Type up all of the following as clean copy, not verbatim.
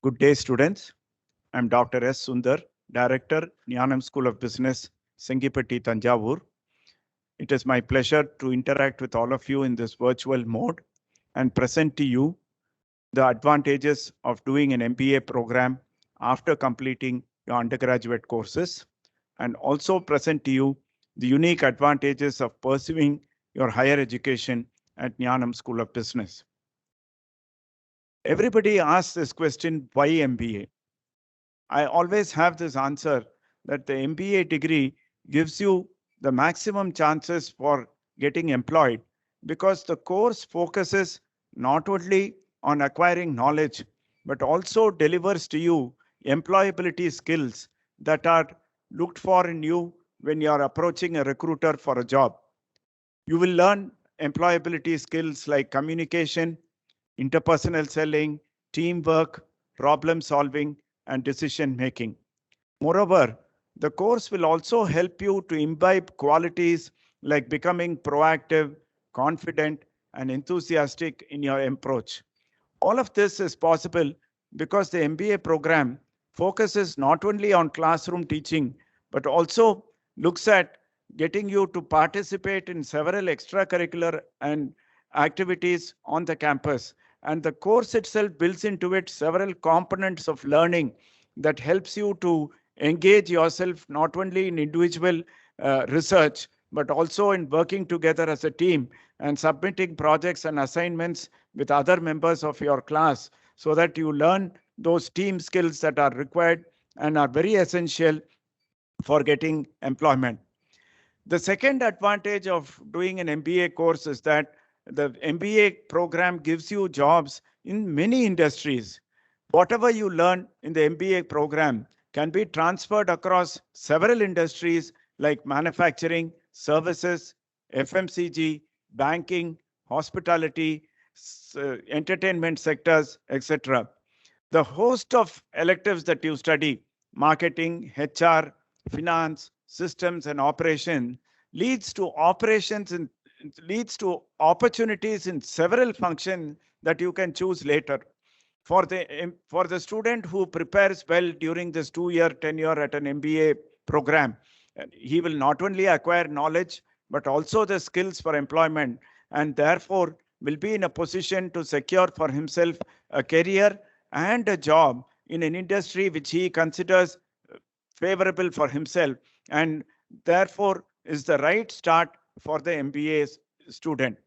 Good day, students. I'm Dr. S. Sundar, Director, Jnanam School of Business, Sengipatti, Tanjavur. It is my pleasure to interact with all of you in this virtual mode and present to you the advantages of doing an MBA program after completing your undergraduate courses, and also present to you the unique advantages of pursuing your higher education at Jnanam School of Business. Everybody asks this question, why MBA? I always have this answer that the MBA degree gives you the maximum chances for getting employed because the course focuses not only on acquiring knowledge, but also delivers to you employability skills that are looked for in you when you are approaching a recruiter for a job. You will learn employability skills like communication, interpersonal selling, teamwork, problem solving, and decision making. Moreover, the course will also help you to imbibe qualities like becoming proactive, confident, and enthusiastic in your approach. All of this is possible because the MBA program focuses not only on classroom teaching, but also looks at getting you to participate in several extracurricular and activities on the campus. And the course itself builds into it several components of learning that helps you to engage yourself not only in individual research, but also in working together as a team and submitting projects and assignments with other members of your class so that you learn those team skills that are required and are very essential for getting employment. The second advantage of doing an MBA course is that the MBA program gives you jobs in many industries. Whatever you learn in the MBA program can be transferred across several industries like manufacturing, services, FMCG, banking, hospitality, entertainment sectors, etc. The host of electives that you study, marketing, HR, finance, systems, and operation, leads to operations and leads to opportunities in several functions that you can choose later. For the student who prepares well during this 2-year tenure at an MBA program, he will not only acquire knowledge but also the skills for employment, and therefore will be in a position to secure for himself a career and a job in an industry which he considers favorable for himself, and therefore is the right start for the MBA student.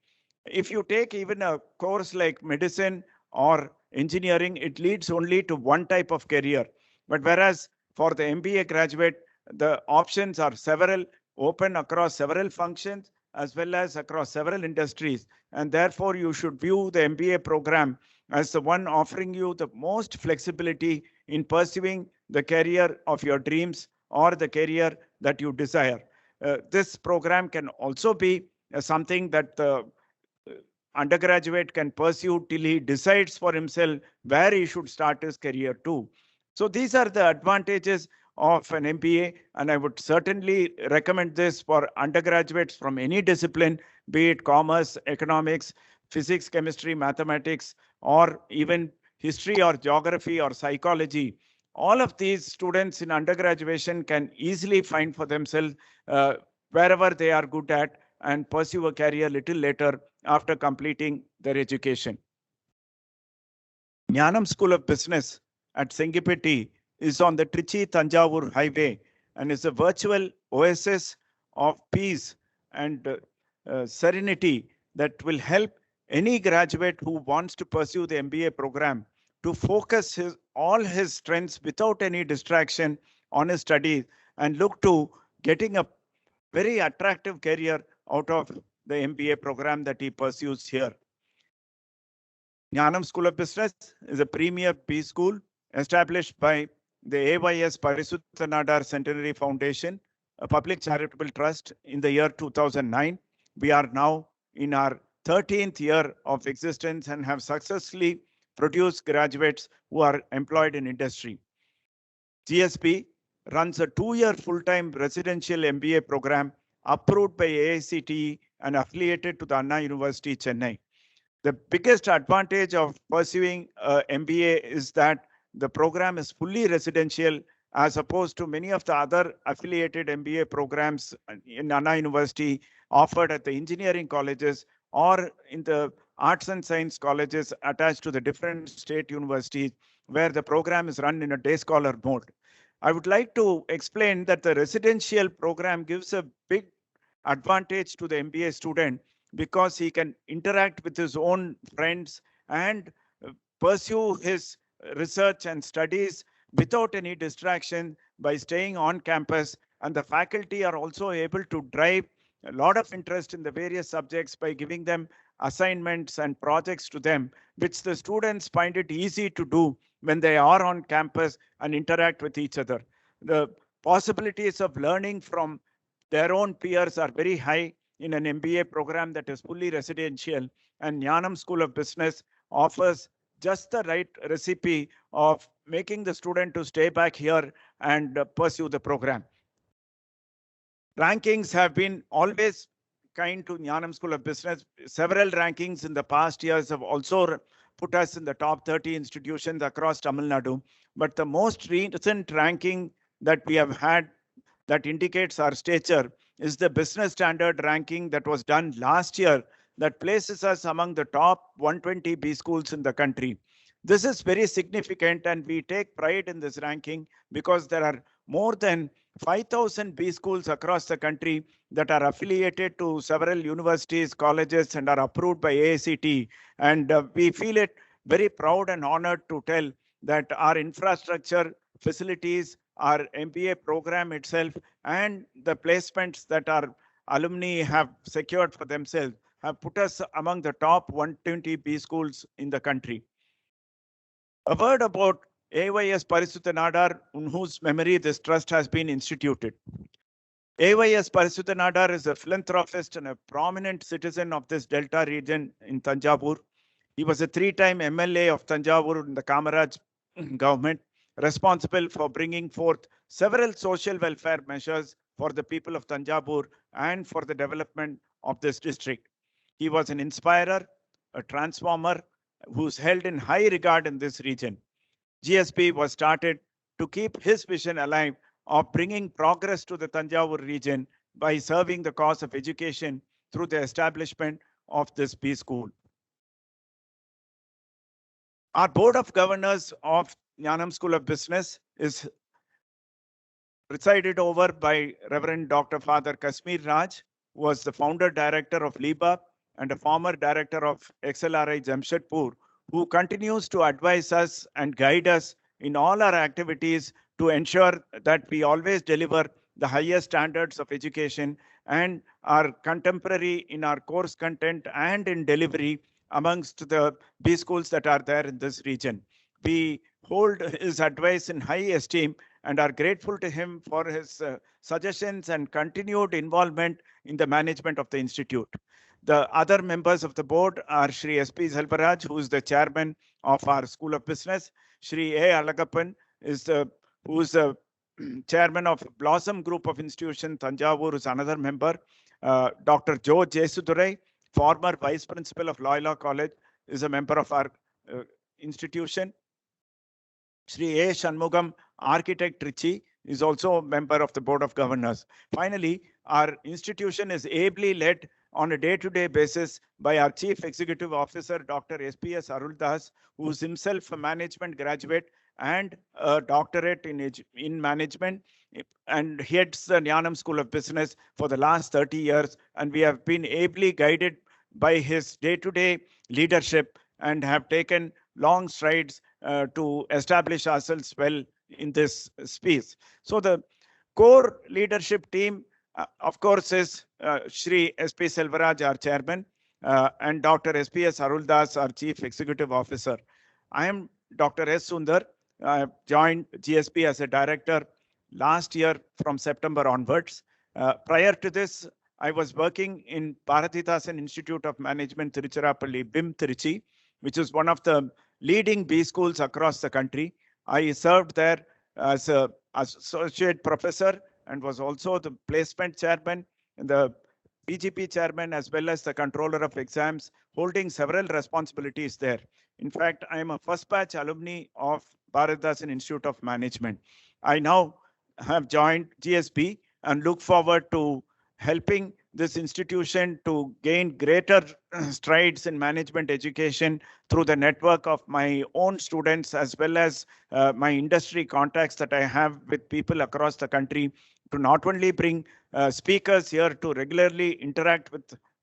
If you take even a course like medicine or engineering, it leads only to one type of career. But whereas for the MBA graduate, the options are several, open across several functions as well as across several industries. And therefore, you should view the MBA program as the one offering you the most flexibility in pursuing the career of your dreams or the career that you desire. This program can also be something that the undergraduate can pursue till he decides for himself where he should start his career too. So these are the advantages of an MBA, and I would certainly recommend this for undergraduates from any discipline, be it commerce, economics, physics, chemistry, mathematics, or even history or geography or psychology. All of these students in undergraduation can easily find for themselves wherever they are good at and pursue a career little later after completing their education. Jnanam School of Business at Sengipeti is on the Trichy-Tanjavur highway and is a virtual oasis of peace and serenity that will help any graduate who wants to pursue the MBA program to focus all his strengths without any distraction on his studies and look to getting a very attractive career out of the MBA program that he pursues here. Jnanam School of Business is a premier B school established by the AYS Parisuthanadar Centenary Foundation, a public charitable trust, in the year 2009. We are now in our 13th year of existence and have successfully produced graduates who are employed in industry. GSB runs a 2-year full-time residential MBA program approved by AICTE and affiliated to the Anna University, Chennai. The biggest advantage of pursuing MBA is that The program is fully residential as opposed to many of the other affiliated MBA programs in Anna University offered at the engineering colleges or in the arts and science colleges attached to the different state universities where the program is run in a day scholar mode. I would like to explain that the residential program gives a big advantage to the MBA student because he can interact with his own friends and pursue his research and studies without any distraction by staying on campus. And the faculty are also able to drive a lot of interest in the various subjects by giving them assignments and projects to them, which the students find it easy to do when they are on campus and interact with each other. The possibilities of learning from their own peers are very high in an MBA program that is fully residential, and Jnanam School of Business offers just the right recipe of making the student to stay back here and pursue the program. Rankings have been always kind to Jnanam School of Business. Several rankings in the past years have also put us in the top 30 institutions across Tamil Nadu. But the most recent ranking that we have had that indicates our stature is the Business Standard ranking that was done last year that places us among the top 120 B schools in the country. This is very significant, and we take pride in this ranking because there are more than 5,000 B schools across the country that are affiliated to several universities, colleges, and are approved by AICTE. And we feel it very proud and honored to tell that our infrastructure, facilities, our MBA program itself, and the placements that our alumni have secured for themselves have put us among the top 120 B schools in the country. A word about AYS Parisutha Nadar, in whose memory this trust has been instituted. AYS Parisutha Nadar is a philanthropist and a prominent citizen of this Delta region in Tanjavur. He was a three-time MLA of Tanjavur in the Kamaraj government, responsible for bringing forth several social welfare measures for the people of Tanjavur and for the development of this district. He was an inspirer, a transformer, who's held in high regard in this region. GSP was started to keep his vision alive of bringing progress to the Tanjavur region by serving the cause of education through the establishment of this B school. Our Board of Governors of Jnanam School of Business is presided over by Reverend Dr. Father Kashmir Raj, who was the founder director of LIBA and a former director of XLRI Jamshedpur, who continues to advise us and guide us in all our activities to ensure that we always deliver the highest standards of education and are contemporary in our course content and in delivery amongst the B schools that are there in this region. We hold his advice in high esteem and are grateful to him for his suggestions and continued involvement in the management of the institute. The other members of the board are Shri S.P. Selvaraj, who is the chairman of our School of Business. Shri A. Alagappan who is the chairman of Blossom Group of Institutions, Tanjavur, is another member. Dr. Joe Jesudurai, former vice principal of Loyola College, is a member of our institution. Shri A. Shanmugam, architect Trichy, is also a member of the Board of Governors. Finally, our institution is ably led on a day-to-day basis by our Chief Executive Officer, Dr. SPS Aruldas, who is himself a management graduate and a doctorate in management, and heads the Jnanam School of Business for the last 30 years. And we have been ably guided by his day-to-day leadership and have taken long strides to establish ourselves well in this space. So the core leadership team, of course, is Shri S.P. Selvaraj, our chairman, and Dr. SPS Aruldas, our chief executive officer. I am Dr. S. Sundar. I have joined GSP as a director last year from September onwards. Prior to this, I was working in Bharathidasan Institute of Management, Tiruchirappalli, BIM Tiruchi, which is one of the leading B schools across the country. I served there as an associate professor and was also the placement chairman and the PGP chairman, as well as the controller of exams, holding several responsibilities there. In fact, I am a first batch alumni of Bharatdasan Institute of Management. I now have joined GSB and look forward to helping this institution to gain greater strides in management education through the network of my own students as well as my industry contacts that I have with people across the country to not only bring speakers here to regularly interact with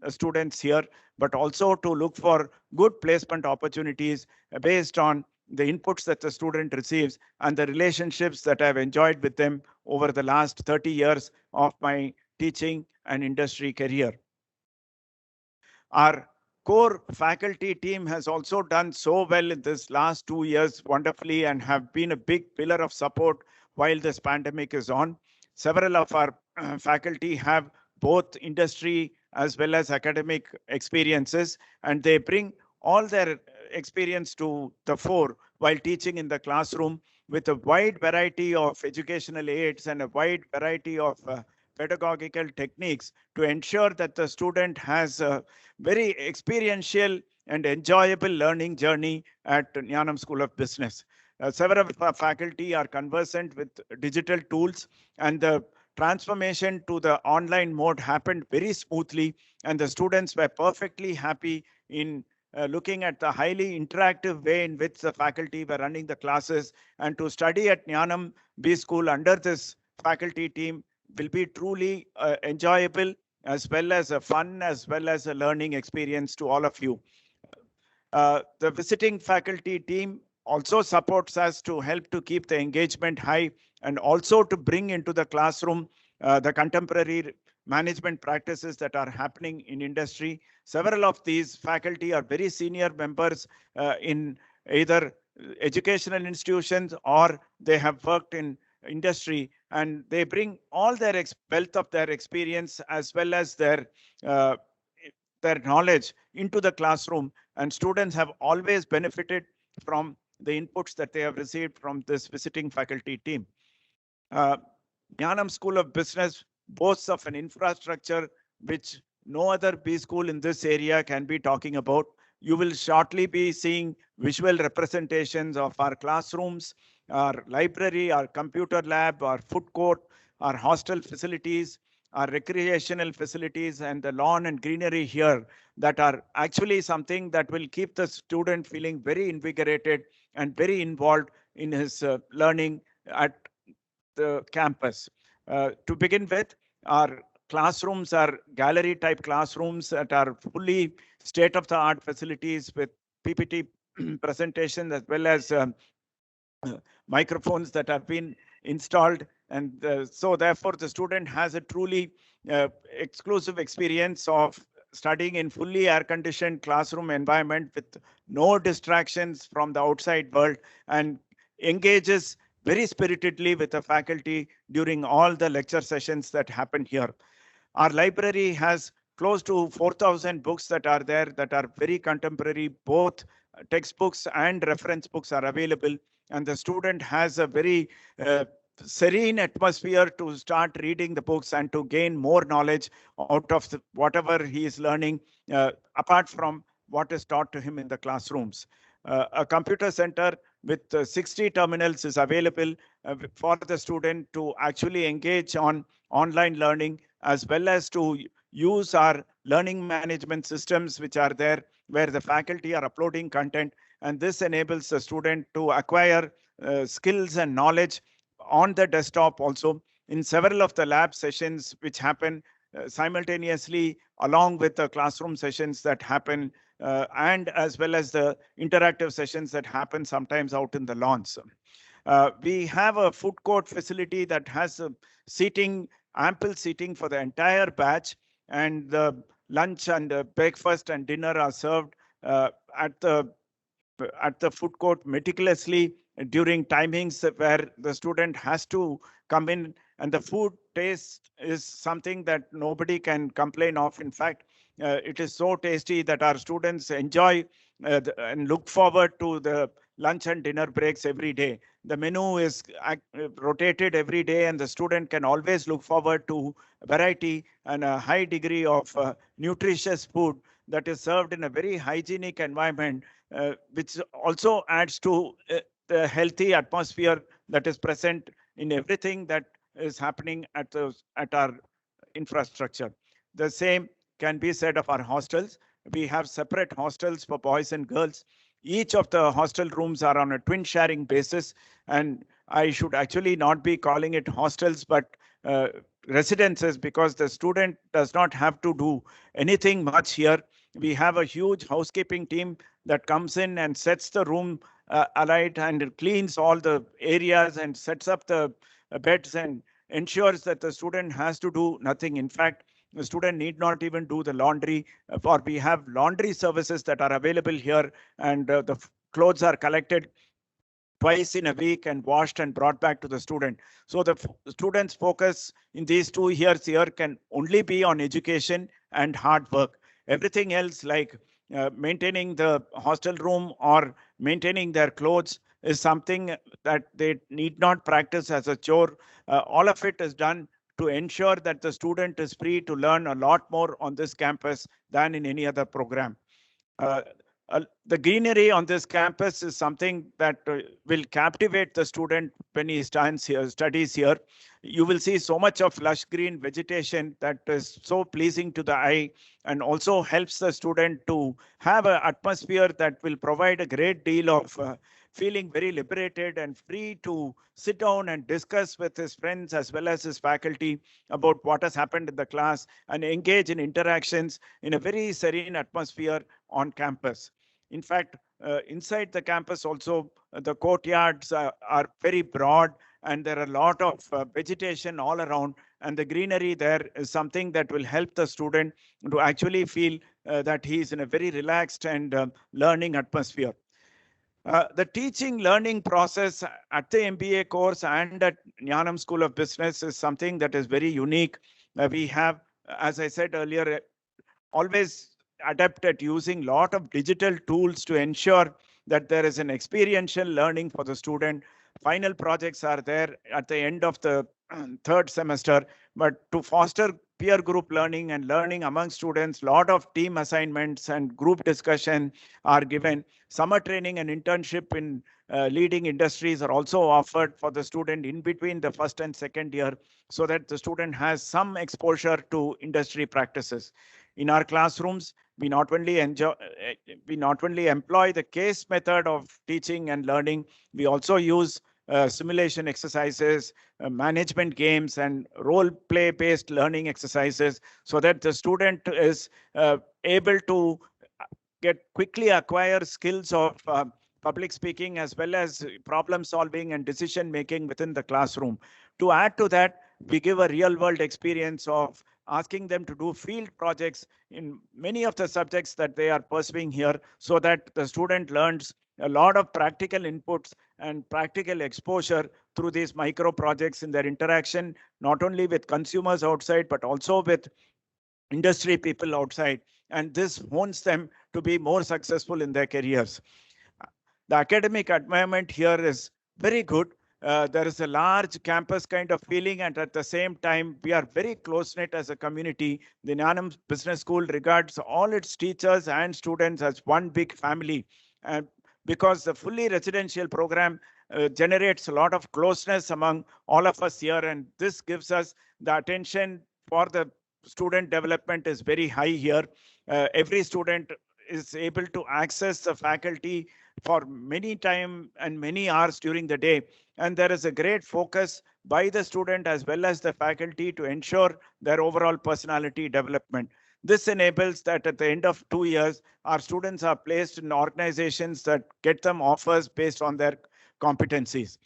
students here, but also to look for good placement opportunities based on the inputs that the student receives and the relationships that I've enjoyed with them over the last 30 years of my teaching and industry career. Our core faculty team has also done so well in this last 2 years wonderfully and have been a big pillar of support while this pandemic is on. Several of our faculty have both industry as well as academic experiences, and they bring all their experience to the fore while teaching in the classroom with a wide variety of educational aids and a wide variety of pedagogical techniques to ensure that the student has a very experiential and enjoyable learning journey at Jnanam School of Business. Several of our faculty are conversant with digital tools, and the transformation to the online mode happened very smoothly, and the students were perfectly happy in looking at the highly interactive way in which the faculty were running the classes. And to study at Jnanam B School under this faculty team will be truly enjoyable as well as a fun as well as a learning experience to all of you. The visiting faculty team also supports us to help to keep the engagement high and also to bring into the classroom the contemporary management practices that are happening in industry. Several of these faculty are very senior members in either educational institutions or they have worked in industry, and they bring all their wealth of their experience as well as uh, their knowledge into the classroom, and students have always benefited from the inputs that they have received from this visiting faculty team. Uh, Jnanam School of Business boasts of an infrastructure which no other B school in this area can be talking about. You will shortly be seeing visual representations of our classrooms, our library, our computer lab, our food court, our hostel facilities, our recreational facilities, and the lawn and greenery here that are actually something that will keep the student feeling very invigorated and very involved in his learning at the campus. To begin with, our classrooms are gallery type classrooms that are fully state of the art facilities with PPT presentations as well as microphones that have been installed. And so therefore the student has a truly exclusive experience of studying in fully air conditioned classroom environment with no distractions from the outside world, and engages very spiritedly with the faculty during all the lecture sessions that happen here. Our library has close to 4,000 books that are there that are very contemporary. Both textbooks and reference books are available, and the student has a very serene atmosphere to start reading the books and to gain more knowledge out of whatever he is learning, apart from what is taught to him in the classrooms. A computer center with 60 terminals is available for the student to actually engage on online learning as well as to use our learning management systems which are there where the faculty are uploading content, and this enables the student to acquire skills and knowledge on the desktop also in several of the lab sessions which happen simultaneously along with the classroom sessions that happen and as well as the interactive sessions that happen sometimes out in the lawns. We have a food court facility that has seating, ample seating for the entire batch, and the lunch and breakfast and dinner are served at the food court meticulously during timings where the student has to come in, and the food taste is something that nobody can complain of. In fact, it is so tasty that our students enjoy and look forward to the lunch and dinner breaks every day. The menu is rotated every day, and the student can always look forward to variety and a high degree of nutritious food that is served in a very hygienic environment, which also adds to the healthy atmosphere that is present in everything that is happening at our infrastructure. The same can be said of our hostels. We have separate hostels for boys and girls. Each of the hostel rooms are on a twin sharing basis, and I should actually not be calling it hostels, but uh, residences, because the student does not have to do anything much here. We have a huge housekeeping team that comes in and sets the room alight and cleans all the areas and sets up the beds and ensures that the student has to do nothing. In fact, the student need not even do the laundry, for we have laundry services that are available here, and the clothes are collected twice in a week and washed and brought back to the student. So the students' focus in these 2 years here can only be on education and hard work. Everything else, like maintaining the hostel room or maintaining their clothes, is something that they need not practice as a chore. All of it is done to ensure that the student is free to learn a lot more on this campus than in any other program. Uh, the greenery on this campus is something that will captivate the student when he stands here, studies here. You will see so much of lush green vegetation that is so pleasing to the eye, and also helps the student to have an atmosphere that will provide a great deal of feeling very liberated and free to sit down and discuss with his friends as well as his faculty about what has happened in the class and engage in interactions in a very serene atmosphere on campus. In fact, inside the campus also, the courtyards are very broad, and there are a lot of vegetation all around, and the greenery there is something that will help the student to actually feel that he is in a very relaxed and learning atmosphere. The teaching learning process at the MBA course and at Jnanam School of Business is something that is very unique. We have, as I said earlier, always adept at using a lot of digital tools to ensure that there is an experiential learning for the student. Final projects are there at the end of the third semester, but to foster peer group learning and learning among students, a lot of team assignments and group discussion are given. Summer training and internship in leading industries are also offered for the student in between the first and second year, so that the student has some exposure to industry practices. In our classrooms, we not only employ the case method of teaching and learning, we also use simulation exercises, management games, and role play based learning exercises, so that the student is able to get quickly acquire skills of public speaking as well as problem solving and decision making within the classroom. To add to that, we give a real world experience of asking them to do field projects in many of the subjects that they are pursuing here, so that the student learns a lot of practical inputs and practical exposure through these micro projects in their interaction, not only with consumers outside, but also with industry people outside. And this hones them to be more successful in their careers. The academic environment here is very good. There is a large campus kind of feeling, and at the same time, we are very close knit as a community. The Jnanam Business School regards all its teachers and students as one big family. And because the fully residential program generates a lot of closeness among all of us here, and this gives us the attention for the student development is very high here. Every student is able to access the faculty for many time and many hours during the day. And there is a great focus by the student as well as the faculty to ensure their overall personality development. This enables that at the end of 2 years, our students are placed in organizations that get them offers based on their competencies.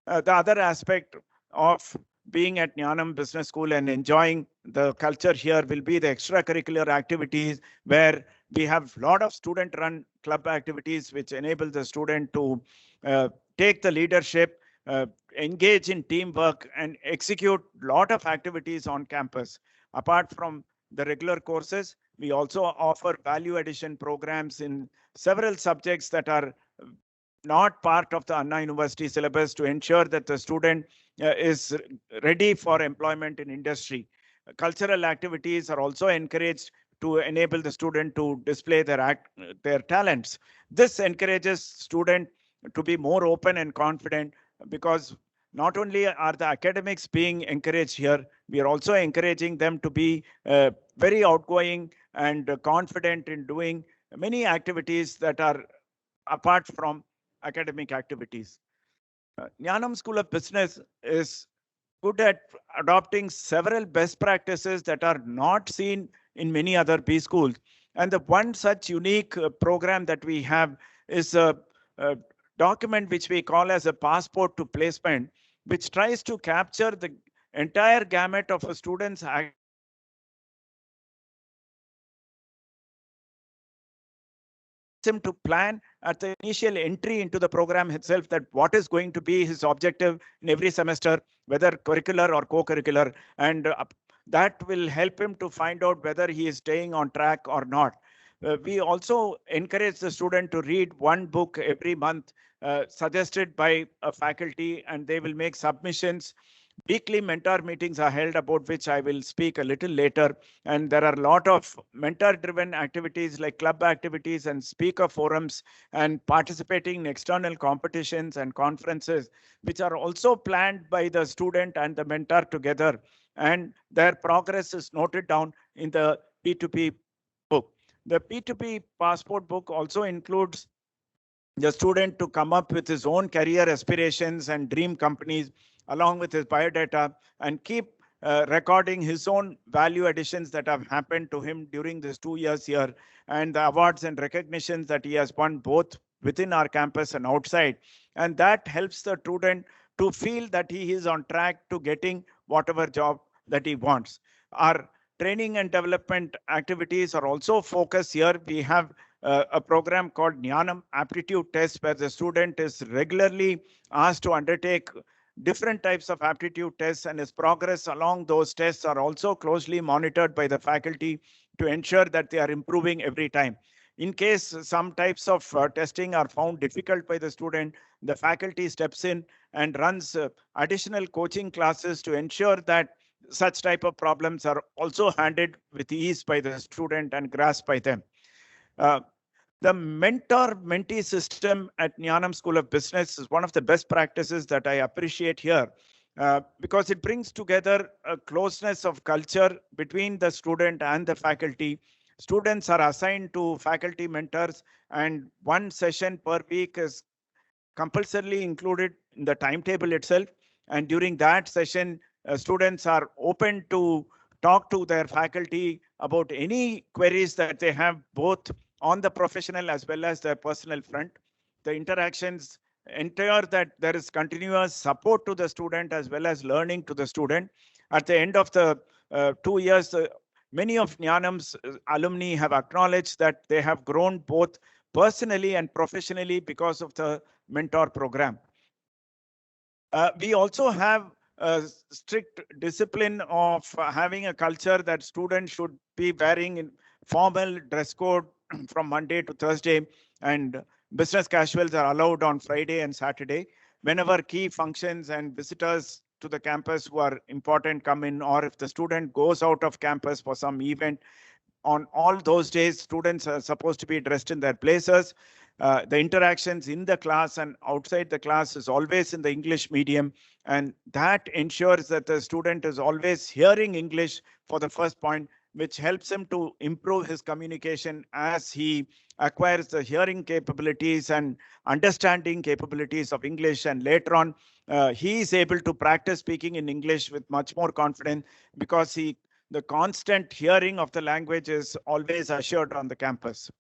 The other aspect of being at Jnanam Business School and enjoying the culture here will be the extracurricular activities, where we have a lot of student run club activities which enable the student to take the leadership, engage in teamwork, and execute a lot of activities on campus. Apart from the regular courses, we also offer value addition programs in several subjects that are not part of the Anna University syllabus, to ensure that the student is ready for employment in industry. Cultural activities are also encouraged to enable the student to display their talents. This encourages student to be more open and confident, because not only are the academics being encouraged here, we are also encouraging them to be very outgoing and confident in doing many activities that are apart from academic activities. Jnanam School of Business is good at adopting several best practices that are not seen in many other B schools. And the one such unique program that we have is a document which we call as a passport to placement, which tries to capture the entire gamut of a student's him to plan at the initial entry into the program itself that what is going to be his objective in every semester, whether curricular or co-curricular, and that will help him to find out whether he is staying on track or not. We also encourage the student to read one book every month suggested by a faculty, and they will make submissions. Weekly mentor meetings are held, about which I will speak a little later. And there are a lot of mentor driven activities like club activities and speaker forums and participating in external competitions and conferences, which are also planned by the student and the mentor together. And their progress is noted down in the P2P book. The P2P passport book also includes the student to come up with his own career aspirations and dream companies along with his biodata, and keep recording his own value additions that have happened to him during these 2 years here, and the awards and recognitions that he has won both within our campus and outside. And that helps the student to feel that he is on track to getting whatever job that he wants. Our training and development activities are also focused here. We have a program called Jnanam Aptitude Test, where the student is regularly asked to undertake different types of aptitude tests, and his progress along those tests are also closely monitored by the faculty to ensure that they are improving every time. In case some types of testing are found difficult by the student, the faculty steps in and runs additional coaching classes to ensure that such type of problems are also handled with ease by the student and grasped by them. Uh, the mentor-mentee system at Jnanam School of Business is one of the best practices that I appreciate here, because it brings together a closeness of culture between the student and the faculty. Students are assigned to faculty mentors, and one session per week is compulsorily included in the timetable itself. And during that session, students are open to talk to their faculty about any queries that they have, both on the professional as well as their personal front. The interactions ensure that there is continuous support to the student as well as learning to the student. At the end of the 2 years, many of Jnanam's alumni have acknowledged that they have grown both personally and professionally because of the mentor program. We also have a strict discipline of having a culture that students should be wearing in formal dress code from Monday to Thursday, and business casuals are allowed on Friday and Saturday. Whenever key functions and visitors to the campus who are important come in, or if the student goes out of campus for some event, on all those days, students are supposed to be dressed in their places. The interactions in the class and outside the class is always in the English medium, and that ensures that the student is always hearing English for the first point, which helps him to improve his communication as he acquires the hearing capabilities and understanding capabilities of English. And later on, he is able to practice speaking in English with much more confidence, because the constant hearing of the language is always assured on the campus.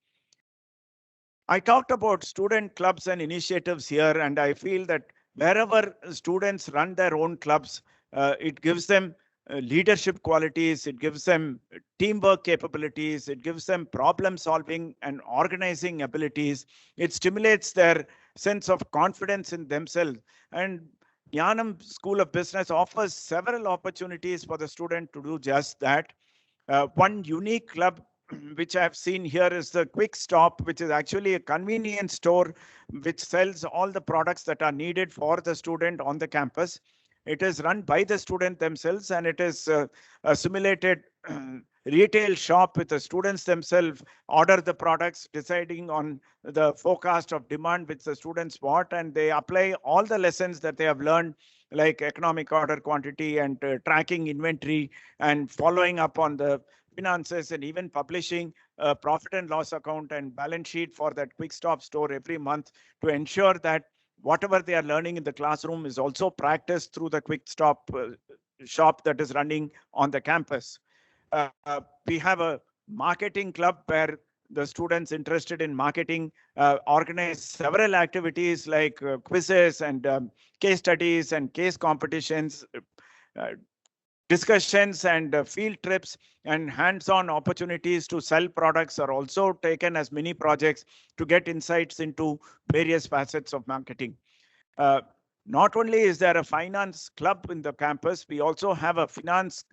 I talked about student clubs and initiatives here, and I feel that wherever students run their own clubs, it gives them leadership qualities, it gives them teamwork capabilities, it gives them problem solving and organizing abilities, it stimulates their sense of confidence in themselves. And Jnanam School of Business offers several opportunities for the student to do just that. One unique club which I've seen here is the Quick Stop, which is actually a convenience store which sells all the products that are needed for the student on the campus. It is run by the student themselves, and it is a simulated retail shop with the students themselves, order the products, deciding on the forecast of demand which the students want, and they apply all the lessons that they have learned, like economic order quantity and tracking inventory and following up on the finances, and even publishing a profit and loss account and balance sheet for that quick stop store every month, to ensure that whatever they are learning in the classroom is also practiced through the quick stop shop that is running on the campus. We have a marketing club where the students interested in marketing organize several activities like quizzes and case studies and case competitions, uh, discussions and field trips, and hands-on opportunities to sell products are also taken as mini projects to get insights into various facets of marketing. Uh, Not only is there a finance club in the campus, we also have a finance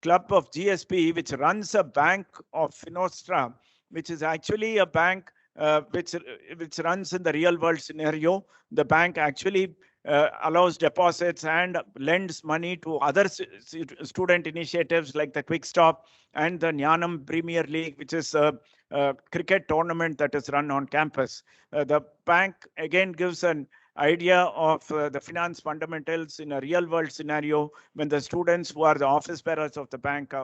club of GSP, which runs a bank of Finostra, which is actually a bank which runs in the real world scenario. The bank actually allows deposits and lends money to other student initiatives like the Quick Stop and the Jnanam Premier League, which is a cricket tournament that is run on campus. The bank again gives an idea of the finance fundamentals in a real world scenario when the students who are the office bearers of the bank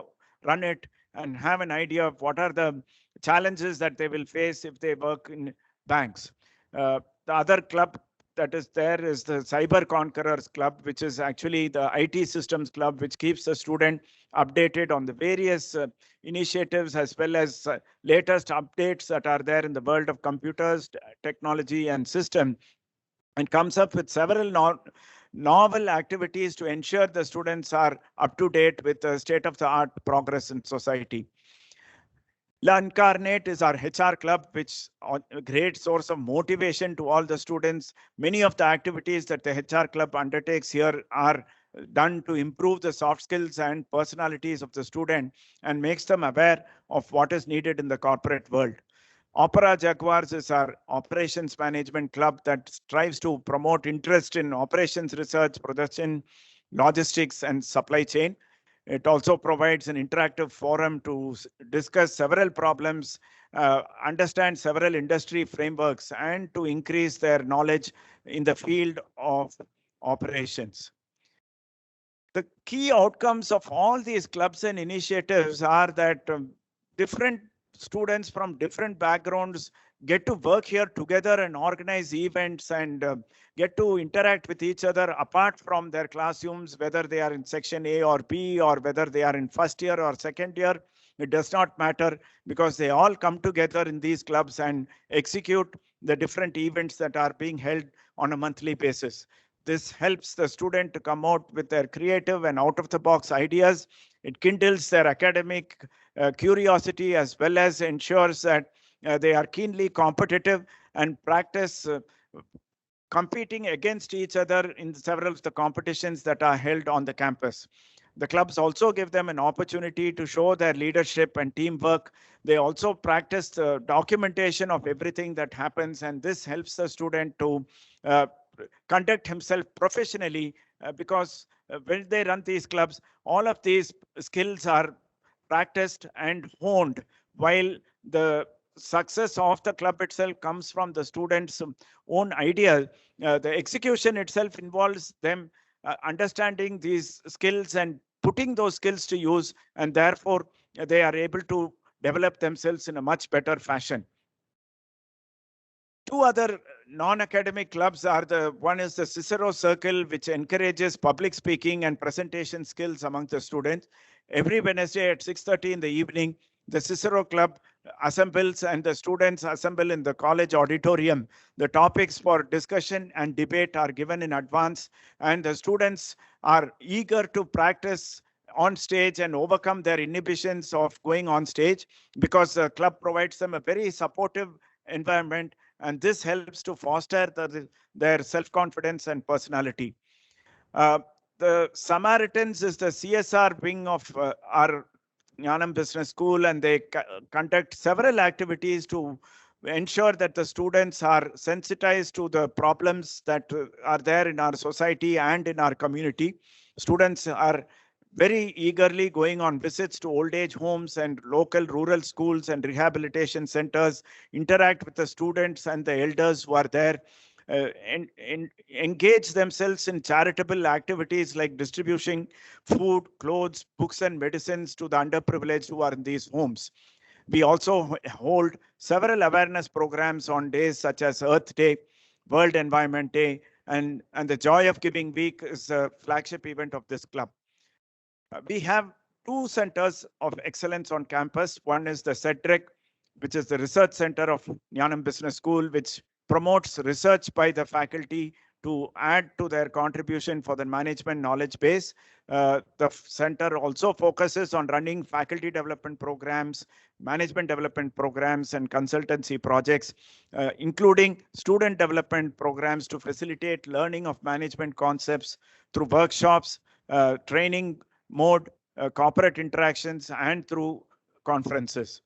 run it and have an idea of what are the challenges that they will face if they work in banks. The other club that is there is the Cyber Conquerors Club, which is actually the IT systems club, which keeps the student updated on the various initiatives as well as latest updates that are there in the world of computers, technology, and system, and comes up with several novel activities to ensure the students are up to date with the state of the art progress in society. La Incarnate is our HR club, which is a great source of motivation to all the students. Many of the activities that the HR club undertakes here are done to improve the soft skills and personalities of the student and makes them aware of what is needed in the corporate world. Opera Jaguars is our operations management club that strives to promote interest in operations research, production, logistics, and supply chain. It also provides an interactive forum to discuss several problems, understand several industry frameworks, and to increase their knowledge in the field of operations. The key outcomes of all these clubs and initiatives are that different students from different backgrounds get to work here together and organize events and get to interact with each other apart from their classrooms, whether they are in section A or B or whether they are in first year or second year. It does not matter because they all come together in these clubs and execute the different events that are being held on a monthly basis. This helps the student to come out with their creative and out of the box ideas. It kindles their academic curiosity as well as ensures that they are keenly competitive and practice competing against each other in several of the competitions that are held on the campus. The clubs also give them an opportunity to show their leadership and teamwork. They also practice the documentation of everything that happens, and this helps the student to uh, conduct himself professionally because when they run these clubs, all of these skills are practiced and honed, while the success of the club itself comes from the students' own idea. The execution itself involves them understanding these skills and putting those skills to use, and therefore they are able to develop themselves in a much better fashion. Two other non-academic clubs are one is the Cicero Circle, which encourages public speaking and presentation skills among the students. Every Wednesday at 6:30 in the evening, the Cicero Club assembles and the students assemble in the college auditorium. The topics for discussion and debate are given in advance, and the students are eager to practice on stage and overcome their inhibitions of going on stage because the club provides them a very supportive environment, and this helps to foster their self-confidence and personality. Uh, the Samaritans is the CSR wing of our Jnanam Business School, and they conduct several activities to ensure that the students are sensitized to the problems that are there in our society and in our community. Students are very eagerly going on visits to old age homes and local rural schools and rehabilitation centers, interact with the students and the elders who are there, and engage themselves in charitable activities like distributing food, clothes, books, and medicines to the underprivileged who are in these homes. We also hold several awareness programs on days such as Earth Day, World Environment Day, and the Joy of Giving Week is a flagship event of this club. We have two centers of excellence on campus. One is the CEDREC, which is the research center of Jnanam Business School, which promotes research by the faculty to add to their contribution for the management knowledge base. The center also focuses on running faculty development programs, management development programs, and consultancy projects, including student development programs to facilitate learning of management concepts through workshops, training mode, corporate interactions, and through conferences.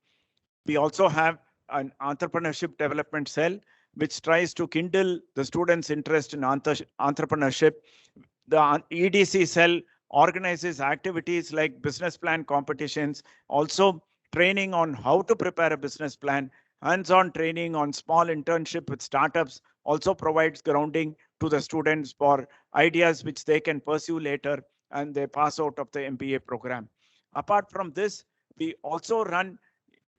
We also have an entrepreneurship development cell, which tries to kindle the students' interest in entrepreneurship. The EDC cell organizes activities like business plan competitions, also training on how to prepare a business plan, hands-on training on small internship with startups, also provides grounding to the students for ideas which they can pursue later and they pass out of the MBA program. Apart from this, we also run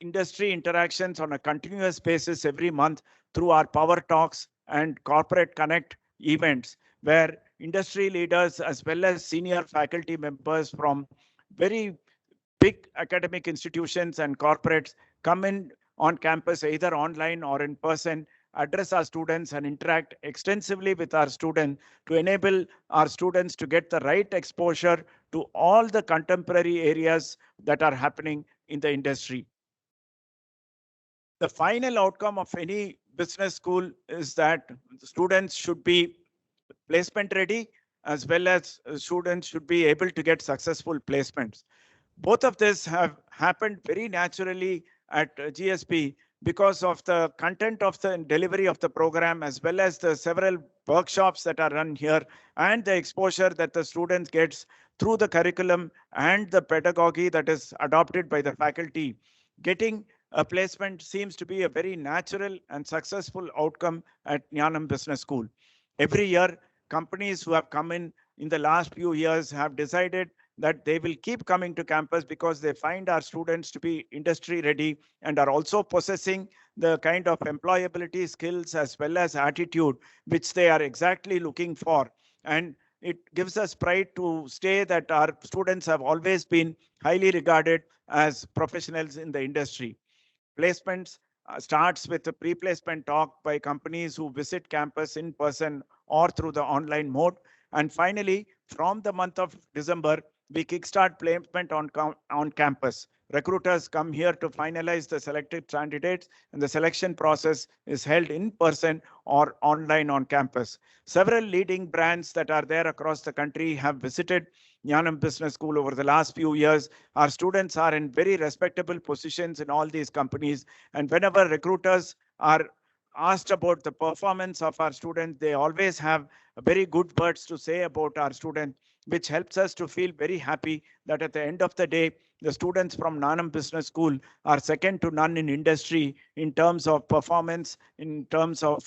industry interactions on a continuous basis every month through our Power Talks and Corporate Connect events, where industry leaders as well as senior faculty members from very big academic institutions and corporates come in on campus, either online or in person, address our students and interact extensively with our students to enable our students to get the right exposure to all the contemporary areas that are happening in the industry. The final outcome of any business school is that students should be placement ready, as well as students should be able to get successful placements. Both of this have happened very naturally at GSP because of the content of the delivery of the program, as well as the several workshops that are run here and the exposure that the students gets through the curriculum and the pedagogy that is adopted by the faculty. Getting a placement seems to be a very natural and successful outcome at Jnanam Business School. Every year, companies who have come in the last few years have decided that they will keep coming to campus because they find our students to be industry ready and are also possessing the kind of employability skills as well as attitude which they are exactly looking for. And it gives us pride to say that our students have always been highly regarded as professionals in the industry. Placements starts with a pre-placement talk by companies who visit campus in person or through the online mode. And finally, from the month of December, we kickstart placement on campus. Recruiters come here to finalize the selected candidates, and the selection process is held in person or online on campus. Several leading brands that are there across the country have visited Jnanam Business School over the last few years. Our students are in very respectable positions in all these companies. And whenever recruiters are asked about the performance of our students, they always have very good words to say about our students, which helps us to feel very happy that at the end of the day, the students from Jnanam Business School are second to none in industry in terms of performance, in terms of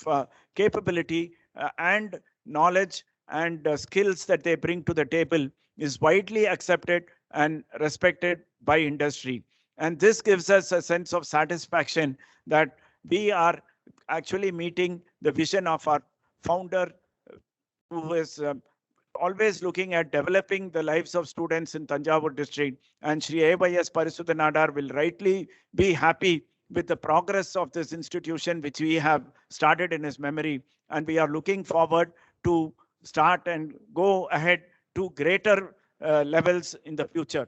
capability and knowledge and skills that they bring to the table is widely accepted and respected by industry. And this gives us a sense of satisfaction that we are actually meeting the vision of our founder, who is always looking at developing the lives of students in Tanjavur district. And Shri A.Y.S. Parisudha Nadar will rightly be happy with the progress of this institution, which we have started in his memory. And we are looking forward to start and go ahead to greater levels in the future.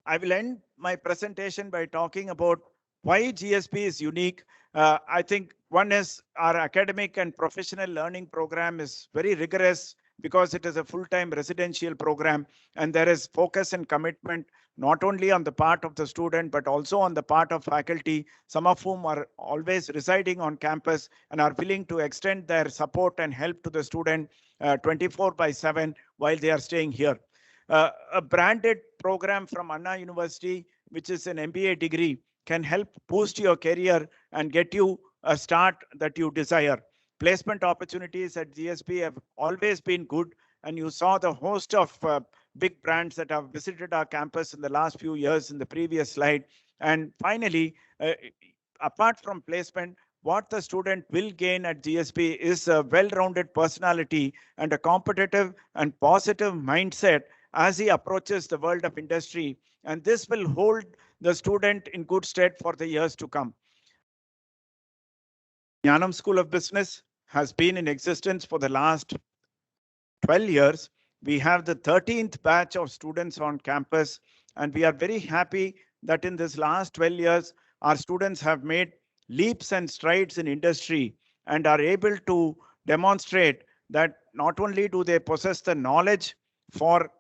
I will end my presentation by talking about why GSP is unique. I think one is our academic and professional learning program is very rigorous because it is a full-time residential program, and there is focus and commitment not only on the part of the student but also on the part of faculty, some of whom are always residing on campus and are willing to extend their support and help to the student 24/7 while they are staying here. A branded program from Anna University, which is an MBA degree, can help boost your career and get you a start that you desire. Placement opportunities at GSP have always been good, and you saw the host of big brands that have visited our campus in the last few years in the previous slide. And finally, apart from placement, what the student will gain at GSP is a well-rounded personality and a competitive and positive mindset as he approaches the world of industry. And this will hold the student in good stead for the years to come. Jnanam School of Business has been in existence for the last 12 years. We have the 13th batch of students on campus, and we are very happy that in this last 12 years, our students have made leaps and strides in industry and are able to demonstrate that not only do they possess the knowledge for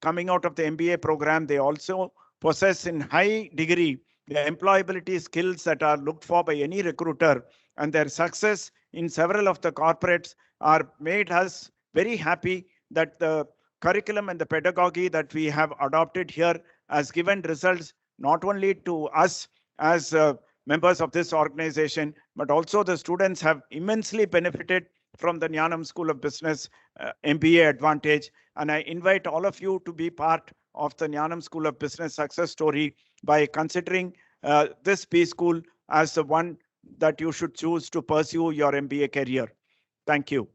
coming out of the MBA program, they also possess in high degree the employability skills that are looked for by any recruiter, and their success in several of the corporates are made us very happy that the curriculum and the pedagogy that we have adopted here has given results not only to us as members of this organization, but also the students have immensely benefited from the Jnanam School of Business MBA advantage. And I invite all of you to be part of the Jnanam School of Business success story by considering this B school as the one that you should choose to pursue your MBA career. Thank you.